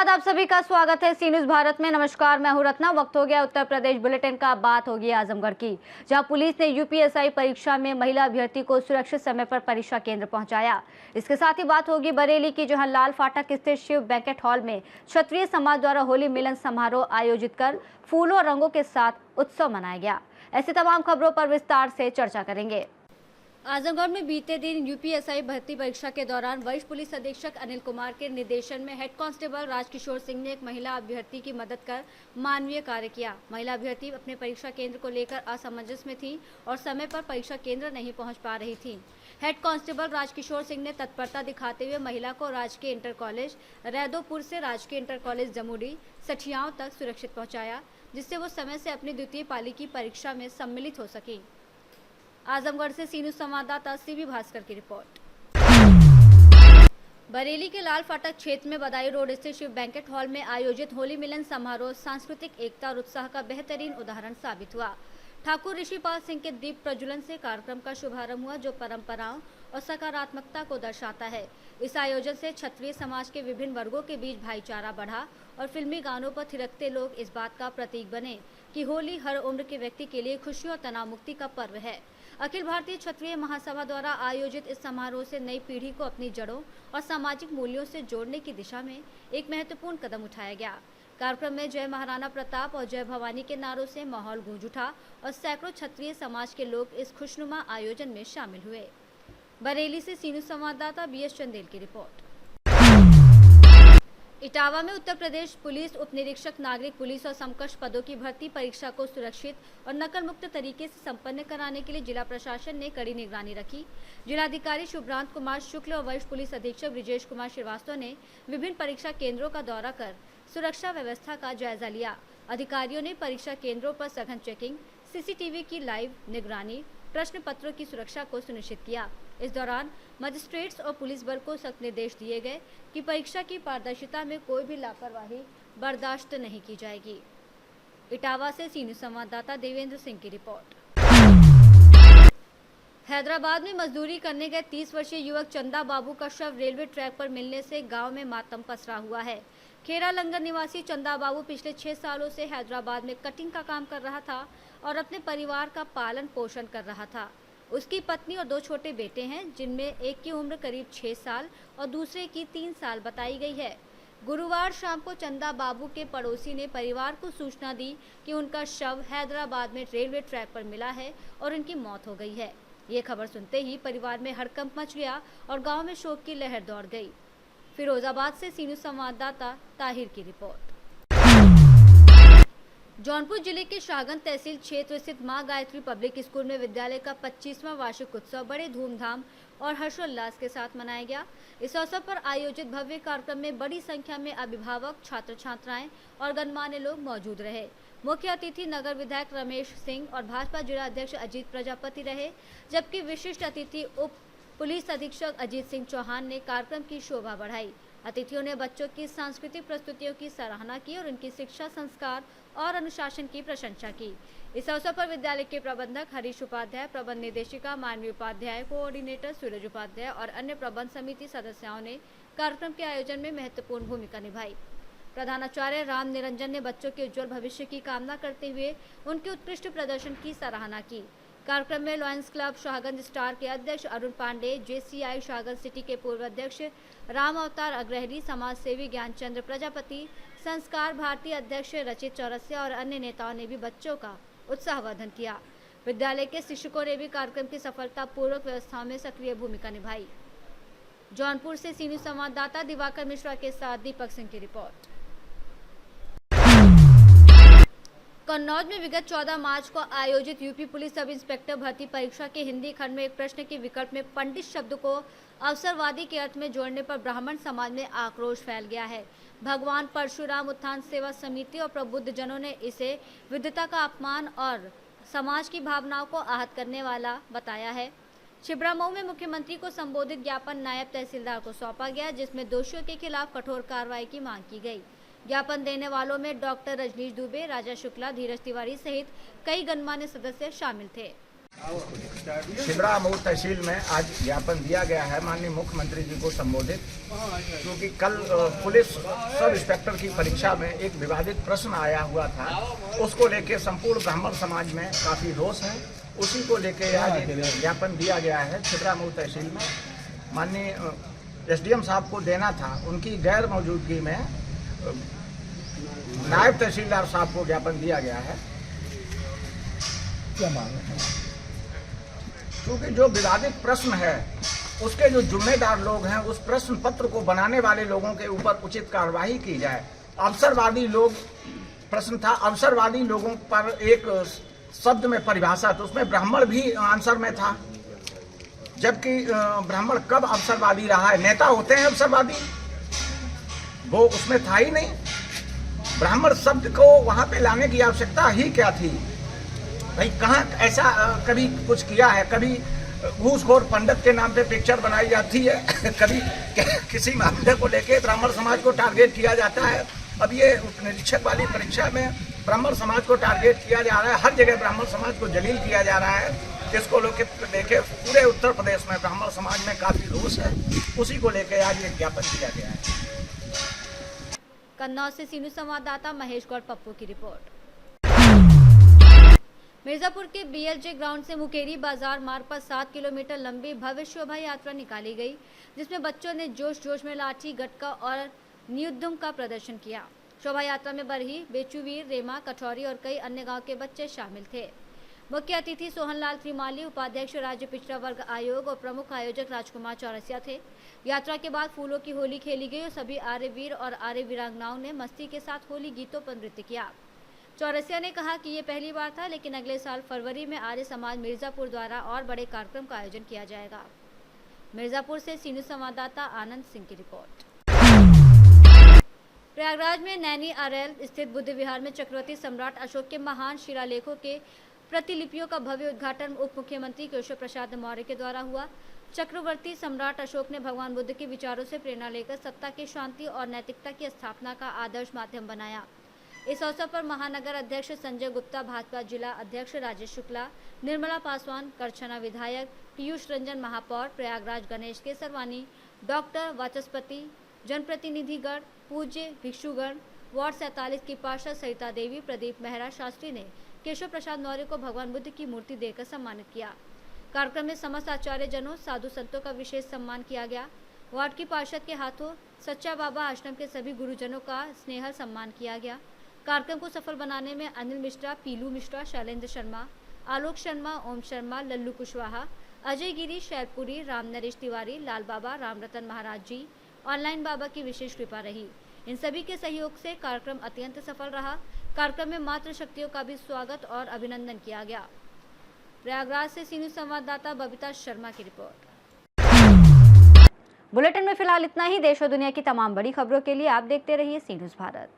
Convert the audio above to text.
बाद आप सभी का स्वागत है सी न्यूज भारत में। नमस्कार, मैं हूं रत्ना। वक्त हो गया उत्तर प्रदेश बुलेटिन का। बात होगी आजमगढ़ की, जहां पुलिस ने यूपीएसआई परीक्षा में महिला अभ्यर्थी को सुरक्षित समय पर परीक्षा केंद्र पहुंचाया। इसके साथ ही बात होगी बरेली की, जहां लाल फाटक स्थित शिव बैंकेट हॉल में क्षत्रिय समाज द्वारा होली मिलन समारोह आयोजित कर फूलों और रंगों के साथ उत्सव मनाया गया। ऐसी तमाम खबरों पर विस्तार से चर्चा करेंगे। आजमगढ़ में बीते दिन यूपीएसआई भर्ती परीक्षा के दौरान वरिष्ठ पुलिस अधीक्षक अनिल कुमार के निर्देशन में हेड कांस्टेबल राजकिशोर सिंह ने एक महिला अभ्यर्थी की मदद कर मानवीय कार्य किया। महिला अभ्यर्थी अपने परीक्षा केंद्र को लेकर असमंजस में थी और समय पर परीक्षा केंद्र नहीं पहुंच पा रही थी। हेड कांस्टेबल राजकिशोर सिंह ने तत्परता दिखाते हुए महिला को राजकीय इंटर कॉलेज रैदोपुर से राजकीय इंटर कॉलेज जमुड़ी सठियाओं तक सुरक्षित पहुँचाया, जिससे वो समय से अपनी द्वितीय पाली की परीक्षा में सम्मिलित हो सकी। आजमगढ़ से सी न्यूज संवाददाता सीबी भास्कर की रिपोर्ट। बरेली के लाल फाटक क्षेत्र में बदायूं रोड स्थित शिव बैंकेट हॉल में आयोजित होली मिलन समारोह सांस्कृतिक एकता और उत्साह का बेहतरीन उदाहरण साबित हुआ। ठाकुर ऋषिपाल सिंह के दीप प्रज्वलन से कार्यक्रम का शुभारंभ हुआ, जो परंपराओं और सकारात्मकता को दर्शाता है। इस आयोजन से क्षत्रिय समाज के विभिन्न वर्गों के बीच भाईचारा बढ़ा और फिल्मी गानों पर थिरकते लोग इस बात का प्रतीक बने कि होली हर उम्र के व्यक्ति के लिए खुशियों और तनाव मुक्ति का पर्व है। अखिल भारतीय क्षत्रिय महासभा द्वारा आयोजित इस समारोह से नई पीढ़ी को अपनी जड़ों और सामाजिक मूल्यों से जोड़ने की दिशा में एक महत्वपूर्ण कदम उठाया गया। कार्यक्रम में जय महाराणा प्रताप और जय भवानी के नारों से माहौल गूंज उठा और सैकड़ों क्षत्रिय समाज के लोग इस खुशनुमा आयोजन में शामिल हुए। बरेली से सी न्यूज संवाददाता बीएस चंदेल की रिपोर्ट। इटावा में उत्तर प्रदेश पुलिस उप निरीक्षक नागरिक पुलिस और समकक्ष पदों की भर्ती परीक्षा को सुरक्षित और नकल मुक्त तरीके से संपन्न कराने के लिए जिला प्रशासन ने कड़ी निगरानी रखी। जिलाधिकारी शुभ्रांत कुमार शुक्ल और वरिष्ठ पुलिस अधीक्षक ब्रिजेश कुमार श्रीवास्तव ने विभिन्न परीक्षा केंद्रों का दौरा कर सुरक्षा व्यवस्था का जायजा लिया। अधिकारियों ने परीक्षा केंद्रों पर सघन चेकिंग, सीसीटीवी की लाइव निगरानी, प्रश्न पत्रों की सुरक्षा को सुनिश्चित किया। इस दौरान मजिस्ट्रेट्स और पुलिस बल को सख्त निर्देश दिए गए कि परीक्षा की पारदर्शिता में कोई भी लापरवाही बर्दाश्त नहीं की जाएगी। इटावा से सी न्यूज संवाददाता देवेंद्र सिंह की रिपोर्ट। हैदराबाद में मजदूरी करने गए 30 वर्षीय युवक चंदा बाबू का शव रेलवे ट्रैक पर मिलने से गांव में मातम पसरा हुआ है। खेरा लंगर निवासी चंदा बाबू पिछले 6 सालों से हैदराबाद में कटिंग का काम कर रहा था और अपने परिवार का पालन पोषण कर रहा था। उसकी पत्नी और 2 छोटे बेटे हैं, जिनमें एक की उम्र करीब 6 साल और दूसरे की 3 साल बताई गई है। गुरुवार शाम को चंदा बाबू के पड़ोसी ने परिवार को सूचना दी कि उनका शव हैदराबाद में रेलवे ट्रैक पर मिला है और उनकी मौत हो गई है। ये खबर सुनते ही परिवार में हड़कंप मच गया और गांव में शोक की लहर दौड़ गई। फिरोजाबाद से सी न्यूज संवाददाता ताहिर की रिपोर्ट। जौनपुर जिले के शाहगंज तहसील क्षेत्र स्थित मां गायत्री पब्लिक स्कूल में विद्यालय का 25वां वार्षिक उत्सव बड़े धूमधाम और हर्षोल्लास के साथ मनाया गया। इस अवसर पर आयोजित भव्य कार्यक्रम में बड़ी संख्या में अभिभावक, छात्र छात्राएं और गणमान्य लोग मौजूद रहे। मुख्य अतिथि नगर विधायक रमेश सिंह और भाजपा जिला अध्यक्ष अजीत प्रजापति रहे, जबकि विशिष्ट अतिथि उप पुलिस अधीक्षक अजीत सिंह चौहान ने कार्यक्रम की शोभा बढ़ाई। अतिथियों ने बच्चों की सांस्कृतिक प्रस्तुतियों की सराहना की और उनकी शिक्षा, संस्कार और अनुशासन की प्रशंसा की। इस अवसर पर विद्यालय के प्रबंधक हरीश उपाध्याय, प्रबंध निर्देशिका मानवी उपाध्याय, कोऑर्डिनेटर सूरज उपाध्याय और अन्य प्रबंध समिति सदस्यों ने कार्यक्रम के आयोजन में महत्वपूर्ण भूमिका निभाई। प्रधानाचार्य राम निरंजन ने बच्चों के उज्जवल भविष्य की कामना करते हुए उनके उत्कृष्ट प्रदर्शन की सराहना की। कार्यक्रम में लॉयंस क्लब शाहगंज स्टार के अध्यक्ष अरुण पांडे, जेसीआई शाहगंज सिटी के पूर्व अध्यक्ष राम अवतार अग्रहरी, समाज सेवी ज्ञानचंद्र प्रजापति, संस्कार भारती अध्यक्ष रचित चौरसिया और अन्य नेताओं ने भी बच्चों का उत्साहवर्धन किया। विद्यालय के शिक्षकों ने भी कार्यक्रम की सफलता पूर्वक व्यवस्था में सक्रिय भूमिका निभाई। जौनपुर से सी न्यूज संवाददाता दिवाकर मिश्रा के साथ दीपक सिंह की रिपोर्ट। कन्नौज में विगत 14 मार्च को आयोजित यूपी पुलिस सब इंस्पेक्टर भर्ती परीक्षा के हिंदी खंड में एक प्रश्न के विकल्प में पंडित शब्द को अवसरवादी के अर्थ में जोड़ने पर ब्राह्मण समाज में आक्रोश फैल गया है। भगवान परशुराम उत्थान सेवा समिति और प्रबुद्ध जनों ने इसे विद्वता का अपमान और समाज की भावनाओं को आहत करने वाला बताया है। छिबरामऊ में मुख्यमंत्री को संबोधित ज्ञापन नायब तहसीलदार को सौंपा गया, जिसमें दोषियों के खिलाफ कठोर कार्रवाई की मांग की गई। ज्ञापन देने वालों में डॉक्टर रजनीश दुबे, राजा शुक्ला, धीरज तिवारी सहित कई गणमान्य सदस्य शामिल थे। छिबरामऊ तहसील में आज ज्ञापन दिया गया है माननीय मुख्यमंत्री जी को संबोधित, क्योंकि कल पुलिस सब इंस्पेक्टर की परीक्षा में एक विवादित प्रश्न आया हुआ था। उसको लेके संपूर्ण ब्राह्मण समाज में काफ़ी रोष है। उसी को लेके आज ज्ञापन दिया गया है छिबरामऊ तहसील में। माननीय एसडीएम साहब को देना था, उनकी गैर मौजूदगी में नायब तहसीलदार साहब को ज्ञापन दिया गया है। क्या मांग है? क्योंकि जो विवादित प्रश्न है उसके जो जिम्मेदार लोग हैं, उस प्रश्न पत्र को बनाने वाले लोगों के ऊपर उचित कार्रवाई की जाए। अवसरवादी लोग प्रश्न था, अवसरवादी लोगों पर एक शब्द में परिभाषा, तो उसमें ब्राह्मण भी आंसर में था, जबकि ब्राह्मण कब अवसरवादी रहा है? नेता होते हैं अवसरवादी, वो उसमें था ही नहीं। ब्राह्मण शब्द को वहां पे लाने की आवश्यकता ही क्या थी? भाई कहाँ ऐसा कभी कुछ किया है? कभी घूसखोर पंडित के नाम पे पिक्चर बनाई जाती है, कभी किसी मामले को लेके ब्राह्मण समाज को टारगेट किया जाता है। अब ये निरीक्षक वाली परीक्षा में ब्राह्मण समाज को टारगेट किया जा रहा है, हर जगह ब्राह्मण समाज को जलील किया जा रहा है। इसको लेके पूरे उत्तर प्रदेश में ब्राह्मण समाज में काफी रोष है। उसी को लेकर आज ये ज्ञापन दिया गया है। कन्नौज से सीनू संवाददाता महेश गौड़ पप्पू की रिपोर्ट। मिर्जापुर के बीएलजे ग्राउंड से मुकेरी बाजार मार्ग पर 7 किलोमीटर लंबी भव्य शोभा यात्रा निकाली गई, जिसमें बच्चों ने जोश जोश में लाठी, गटका और नियुद्धम का प्रदर्शन किया। शोभा यात्रा में बरही, बेचूवीर, रेमा, कठौरी और कई अन्य गांव के बच्चे शामिल थे। मुख्य अतिथि सोहनलाल त्रिमाली, उपाध्यक्ष राज्य पिछड़ा वर्ग आयोग और प्रमुख आयोजक राजकुमार चौरसिया थे। यात्रा के बाद फूलों की होली खेली गई और सभी आर्यवीर और आर्य वीरांगनाओं ने मस्ती के साथ होली गीतों पर नृत्य किया। चौरसिया ने कहा कि ये पहली बार था, लेकिन अगले साल फरवरी में आर्य समाज मिर्जापुर द्वारा और बड़े कार्यक्रम का आयोजन किया जाएगा। मिर्जापुर से सीनू संवाददाता आनंद सिंह की रिपोर्ट। प्रयागराज में नैनी अरेल स्थित बुद्ध विहार में चक्रवर्ती सम्राट अशोक के महान शिलालेखों के प्रतिलिपियों का भव्य उद्घाटन उप मुख्यमंत्री केशव प्रसाद मौर्य के द्वारा हुआ। चक्रवर्ती सम्राट अशोक ने भगवान बुद्ध के विचारों से प्रेरणा लेकर सत्ता की शांति और नैतिकता की स्थापना का आदर्श माध्यम बनाया। इस अवसर पर महानगर अध्यक्ष संजय गुप्ता, भाजपा जिला अध्यक्ष राजेश शुक्ला, निर्मला पासवान, करछना विधायक पीयूष रंजन महापौर, प्रयागराज गणेश केसरवानी, डॉक्टर वाचस्पति, जनप्रतिनिधिगण, पूज्य भिक्षुगण, वार्ड 47 की पार्षद सरिता देवी, प्रदीप मेहरा शास्त्री ने केशव प्रसाद मौर्य को भगवान बुद्ध की मूर्ति देकर सम्मानित किया। कार्यक्रम में समस्त आचार्य जनों, साधु संतों का विशेष सम्मान किया गया। वार्ड की पार्षद के हाथों सच्चा बाबा आश्रम के सभी गुरुजनों का स्नेह सम्मान किया गया। कार्यक्रम को सफल बनाने में अनिल मिश्रा, पीलू मिश्रा, शैलेंद्र शर्मा, आलोक शर्मा, ओम शर्मा, लल्लू कुशवाहा, अजय गिरी, शैलपुरी, राम नरेश तिवारी, लाल बाबा, रामरतन महाराज जी, ऑनलाइन बाबा की विशेष कृपा रही। इन सभी के सहयोग से कार्यक्रम अत्यंत सफल रहा। कार्यक्रम में मातृ शक्तियों का भी स्वागत और अभिनंदन किया गया। प्रयागराज से सीनू संवाददाता बबीता शर्मा की रिपोर्ट। बुलेटिन में फिलहाल इतना ही। देश और दुनिया की तमाम बड़ी खबरों के लिए आप देखते रहिए सी न्यूज़ भारत।